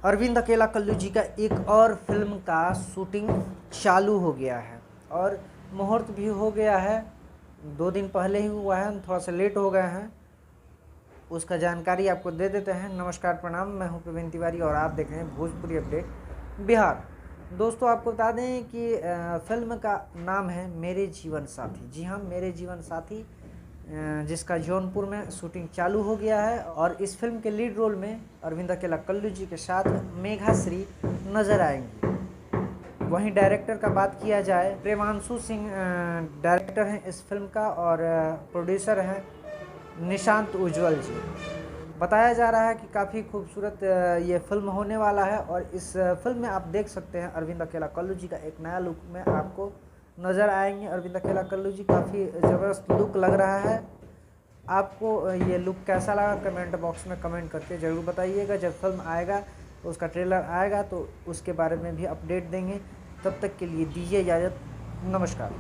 अरविंद अकेला कल्लू जी का एक और फिल्म का शूटिंग चालू हो गया है और मुहूर्त भी हो गया है। 2 दिन पहले ही हुआ है, हम थोड़ा सा लेट हो गए हैं, उसका जानकारी आपको दे देते हैं। नमस्कार प्रणाम, मैं हूं प्रवीण तिवारी और आप देख रहे हैं भोजपुरी अपडेट बिहार। दोस्तों आपको बता दें कि फिल्म का नाम है मेरे जीवन साथी। जी हाँ, मेरे जीवन साथी, जिसका जौनपुर में शूटिंग चालू हो गया है और इस फिल्म के लीड रोल में अरविंद अकेला कल्लू जी के साथ मेघाश्री नजर आएंगी। वहीं डायरेक्टर का बात किया जाए, प्रेमांशु सिंह डायरेक्टर हैं इस फिल्म का और प्रोड्यूसर हैं निशांत उज्ज्वल जी। बताया जा रहा है कि काफ़ी खूबसूरत ये फिल्म होने वाला है और इस फिल्म में आप देख सकते हैं अरविंद अकेला कल्लू जी का एक नया लुक में आपको नज़र आएंगे। अरविंद अकेला कल्लू जी काफ़ी ज़बरदस्त लुक लग रहा है। आपको ये लुक कैसा लगा कमेंट बॉक्स में कमेंट करके ज़रूर बताइएगा। जब फिल्म आएगा तो उसका ट्रेलर आएगा तो उसके बारे में भी अपडेट देंगे। तब तक के लिए दीजिए इजाज़त, नमस्कार।